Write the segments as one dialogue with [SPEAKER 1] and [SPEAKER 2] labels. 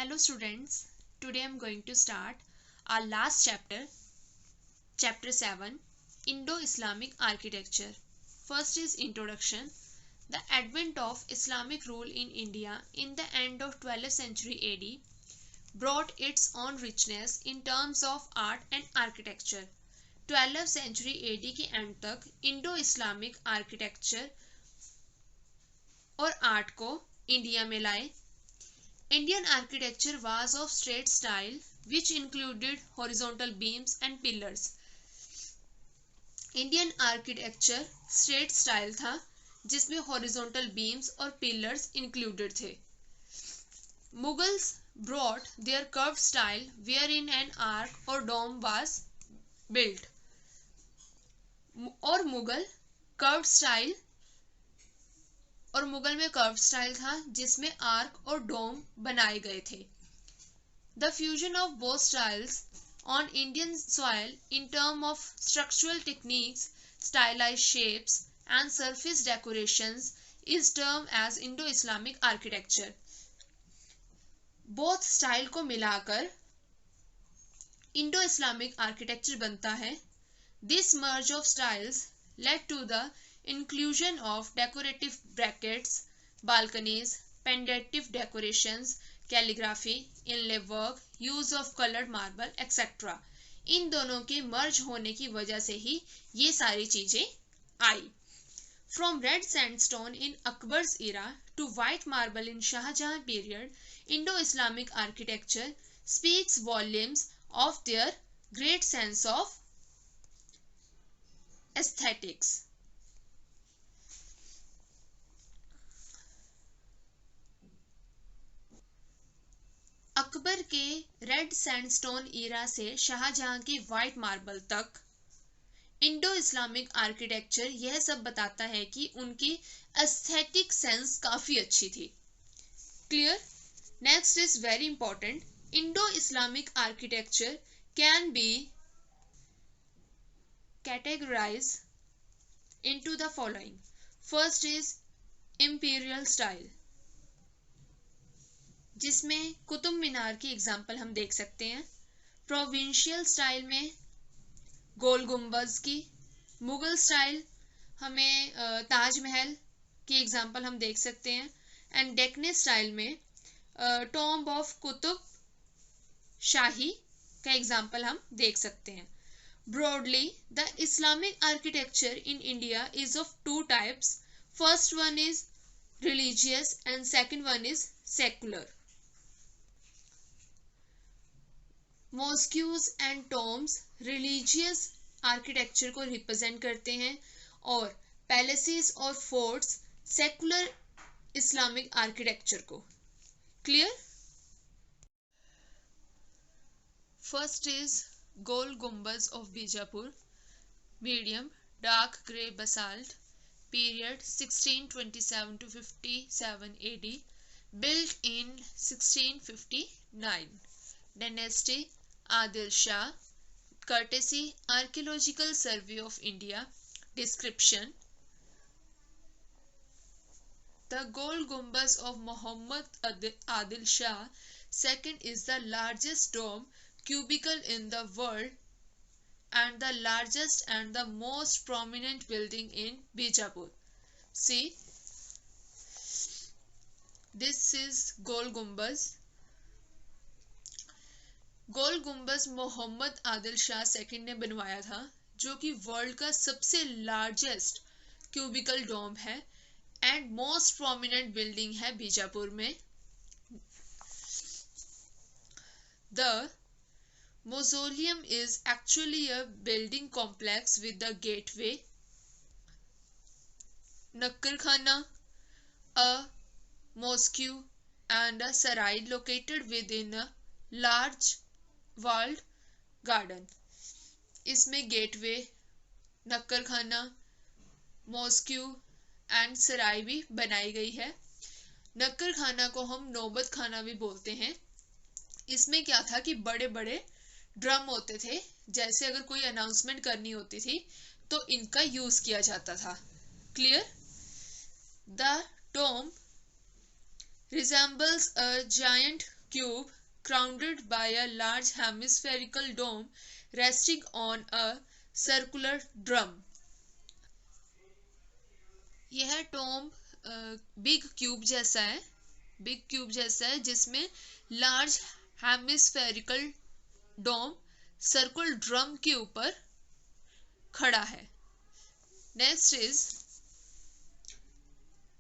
[SPEAKER 1] Hello students, today I am going to start our last chapter, chapter 7, Indo-Islamic Architecture. First is introduction. The advent of Islamic rule in India in the end of 12th century AD brought its own richness in terms of art and architecture. 12th century AD के end तक Indo-Islamic architecture और art को India में लाए. Indian architecture was of straight style which included horizontal beams and pillars. Indian architecture straight style था जिसमें horizontal beams और pillars included थे. Mughals brought their curved style wherein an arc or dome was built. और मुगल में curve style था जिसमें arc और डोम बनाए गए थे. The fusion of both styles on Indian soil in term of structural techniques, stylised shapes and surface decorations is term as Indo Islamic architecture. Both style को मिलाकर इंडो इस्लामिक आर्किटेक्चर बनता है. This merge of styles led to the inclusion of decorative brackets, balconies, pendative decorations, calligraphy, inlay work, use of colored marble, etc. इन दोनों के मर्ज होने की वजह से ही ये सारी चीजें आई. From red sandstone in Akbar's era to white marble in Shahjahan period, Indo-Islamic architecture speaks volumes of their great sense of aesthetics. Akbar के रेड सैंडस्टोन ईरा से शाहजहां की वाइट मार्बल तक इंडो इस्लामिक आर्किटेक्चर यह सब बताता है कि उनकी एस्थेटिक सेंस काफी अच्छी थी. Clear. Next is very important. Indo Islamic architecture can be categorise into the following. First is imperial style, जिसमें कुतुब मीनार की एग्जाम्पल हम देख सकते हैं. प्रोविंशियल स्टाइल में गोल गुम्बज की. मुगल स्टाइल हमें ताजमहल की एग्जाम्पल हम देख सकते हैं. एंड डेक्कन स्टाइल में टॉम्ब ऑफ कुतुब शाही का एग्जाम्पल हम देख सकते हैं. Broadly the Islamic architecture in India is of two types. First one is religious and second one is secular. Mosques and tombs religious architecture को रिप्रेजेंट करते हैं और पैलेसेस और फोर्ट्स सेकुलर इस्लामिक आर्किटेक्चर को. Clear. First is Gol Gumbaz of Bijapur, medium dark grey basalt, period 1627 to 57 AD, built in 1659. Dynasty Adil Shah. Courtesy Archaeological Survey of India. Description. The Gol Gumbaz of Muhammad Adil Shah II is the largest dome cubicle in the world and the largest and the most prominent building in Bijapur. See, this is Gol Gumbaz. गोल गुम्बज Mohammad Adil Shah second ने बनवाया था, जो कि world का सबसे largest cubicle डोम है and most prominent building है बीजापुर में. The mausoleum is actually a building complex with the gateway, Nakkar Khana, a mosque and a sarai located within a large walled garden. इसमें गेटवे, नक्कर खाना, mosque and सराय भी बनाई गई है. नक्कर खाना को हम नौबत खाना भी बोलते हैं. इसमें क्या था कि बड़े बड़े ड्रम होते थे, जैसे अगर कोई अनाउंसमेंट करनी होती थी तो इनका यूज किया जाता था. Clear. The Tom resembles a giant cube crowned by a large hemispherical dome resting on a circular drum. यह टॉम बिग क्यूब जैसा है जिसमें लार्ज हेमिस्फेरिकल डोम सर्कुलर ड्रम के ऊपर खड़ा है. Next is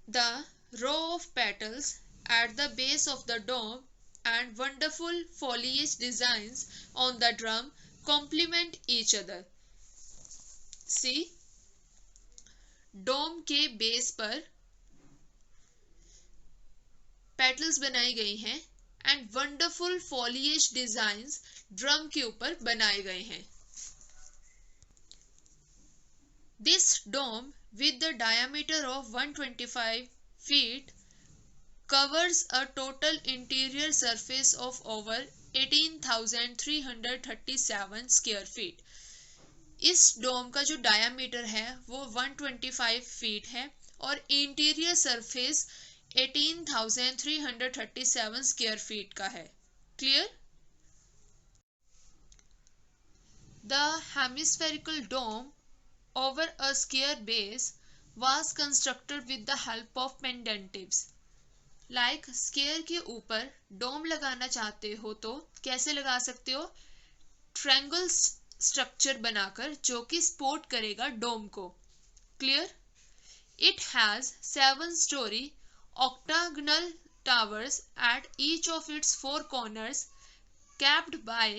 [SPEAKER 1] the row of petals at the base of the dome and wonderful foliage designs on the drum complement each other. See, dome के base पर petals बनाई गई हैं and wonderful foliage designs drum के ऊपर बनाए गए हैं. This dome with the diameter of 125 feet covers a total interior surface of over 18,337 square feet. इस डोम का जो डायामीटर है वो 125 फीट है और इंटीरियर सरफेस 18,337 स्क्वायर फीट का है. Clear? The hemispherical dome over a square base was constructed with the help of pendentives. Like square के ऊपर डोम लगाना चाहते हो तो कैसे लगा सकते हो? ट्रायंगल स्ट्रक्चर बनाकर जो कि सपोर्ट करेगा डोम को. Clear? It has 7-story octagonal towers at each of its 4 corners capped by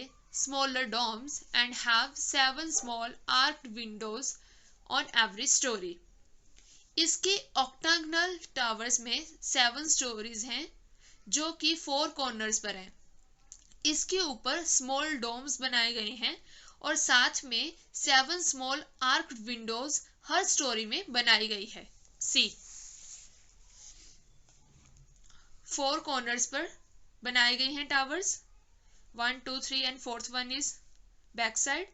[SPEAKER 1] smaller domes and have 7 small arched windows on every story. इसके octagonal towers में 7 stories हैं जो कि 4 corners पर हैं. इसके ऊपर small domes बनाए गए हैं और साथ में 7 small arched windows हर story में बनाई गई है. See, 4 corners पर बनाए गए हैं towers. 1, 2, 3 and 4th one is back side.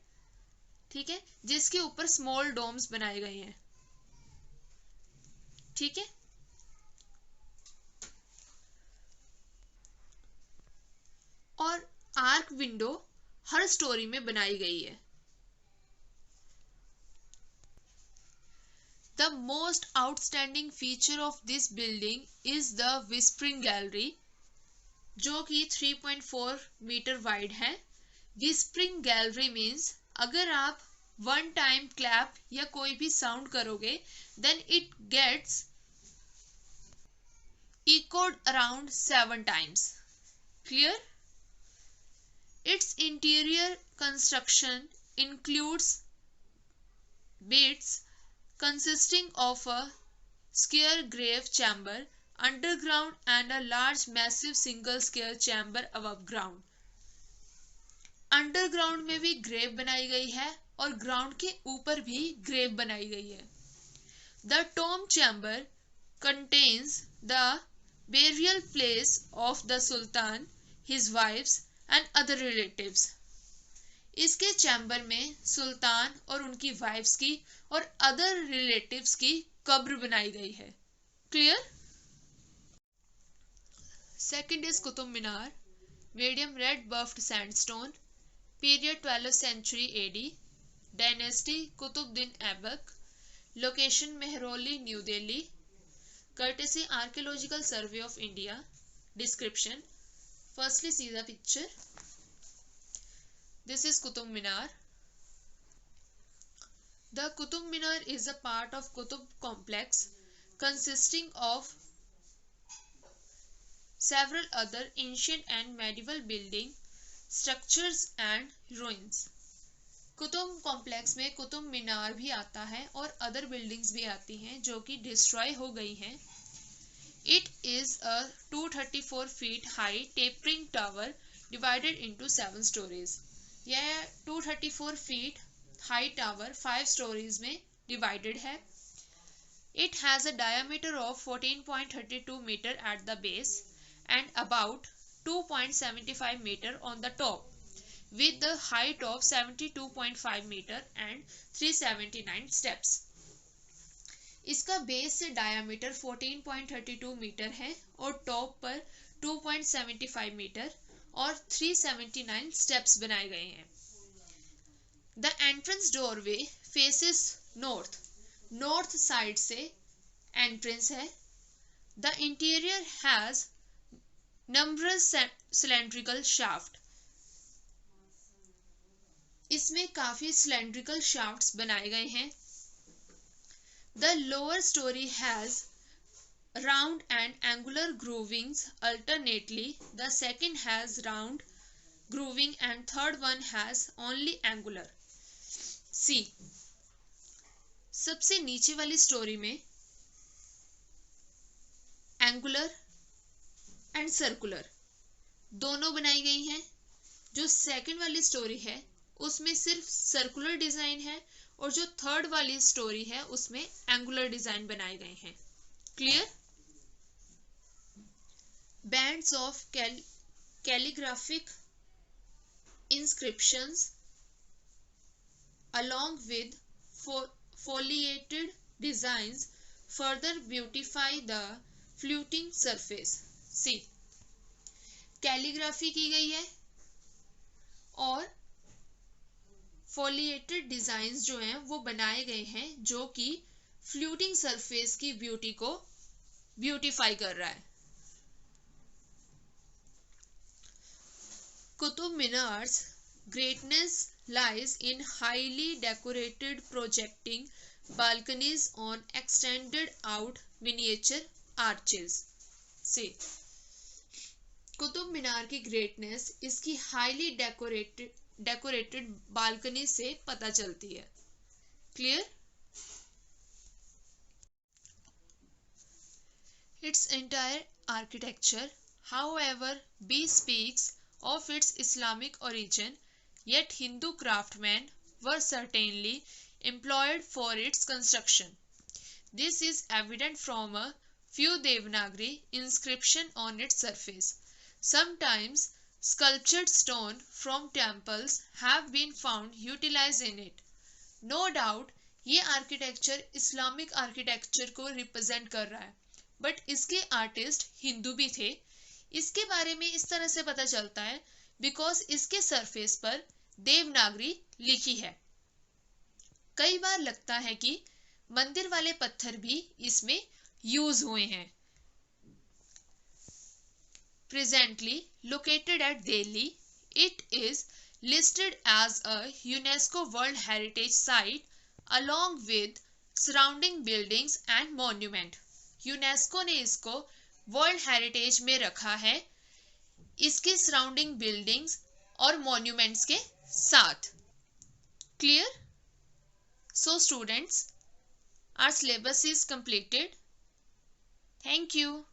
[SPEAKER 1] ठीक है, जिसके ऊपर स्मॉल डोम्स बनाए गए हैं. ठीक है, और आर्क विंडो हर स्टोरी में बनाई गई है. The most outstanding feature of this building is the whispering gallery जो कि 3.4 मीटर वाइड है. विस्परिंग गैलरी मीन्स अगर आप 1 टाइम क्लैप या कोई भी साउंड करोगे then it gets echoed around 7 times. Clear? Its interior construction includes bits consisting of a square grave chamber underground and a large massive single square chamber above ground. Underground में भी grave बनाई गई है और ground के ऊपर भी grave बनाई गई है. The Tom chamber contains the burial place of the Sultan, his wives and other relatives. इसके चैम्बर में सुल्तान और उनकी वाइफ्स की और अदर रिलेटिव्स की कब्र बनाई गई है. Clear? Second is Qutub Minar, medium red buffed sandstone, period 12th century AD, dynasty Qutubuddin Aibak, location Mehrauli, new Delhi, courtesy Archaeological Survey of India. Description: firstly see the picture. This is Qutub Minar. The Qutub Minar is a part of Qutub complex consisting of several other ancient and medieval building structures and ruins. Qutub complex में कुतुब मीनार भी आता है और other buildings भी आती हैं जो कि डिस्ट्रॉय हो गई हैं. It is a 234 feet high tapering tower divided into 7 storeys. यह 234 फीट हाई टावर 5 स्टोरीज में डिवाइडेड है. It has a diameter of 14.32 metre at the base and about 2.75 metre on the top with the height of 72.5 meter and 379 steps. इसका base से diameter 14.32 metre है और top पर 2.75 metre और 379 steps बनाए गए हैं। The entrance doorway faces north, north side से एंट्रेंस है। The interior has numbers cylindrical shaft, इसमें काफी सिलेंड्रिकल शाफ्ट्स बनाए गए हैं। The lower story has round and angular groovings alternately. The second has round grooving and third one has only angular. C. सबसे नीचे वाली स्टोरी में एंगुलर एंड सर्कुलर दोनों बनाई गई हैं। जो सेकंड वाली स्टोरी है उसमें सिर्फ सर्कुलर डिजाइन है और जो थर्ड वाली स्टोरी है उसमें एंगुलर डिजाइन बनाए गए हैं। Clear? Bands of calligraphic inscriptions along with foliated designs further beautify the fluting surface. See, calligraphy की गई है और foliated डिजाइंस जो हैं वो बनाए गए हैं जो कि फ्लूटिंग सरफेस की ब्यूटी को ब्यूटीफाई कर रहा है। Qutub Minar's greatness lies in highly decorated projecting balconies on extended out miniature arches. से कुतुब मीनार की ग्रेटनेस इसकी हाईली डेकोरेटेड बालकनी से पता चलती है। Clear? Its entire architecture, however, bespeaks of its Islamic origin, yet Hindu craftsmen were certainly employed for its construction. This is evident from a few Devanagari inscriptions on its surface. Sometimes sculptured stone from temples have been found utilized in it. No doubt ये architecture Islamic architecture को represent कर रहा है, but इसके artist Hindu भी थे। इसके बारे में इस तरह से पता चलता है बिकॉज इसके सरफेस पर देवनागरी लिखी है। कई बार लगता है कि मंदिर वाले पत्थर भी इसमें यूज हुए हैं। Presently located at Delhi, it is listed as a UNESCO World Heritage Site along with surrounding buildings and monument. UNESCO ने इसको वर्ल्ड हेरिटेज में रखा है इसके सराउंडिंग बिल्डिंग्स और मॉन्यूमेंट्स के साथ। Clear? So students, our syllabus is completed. Thank you.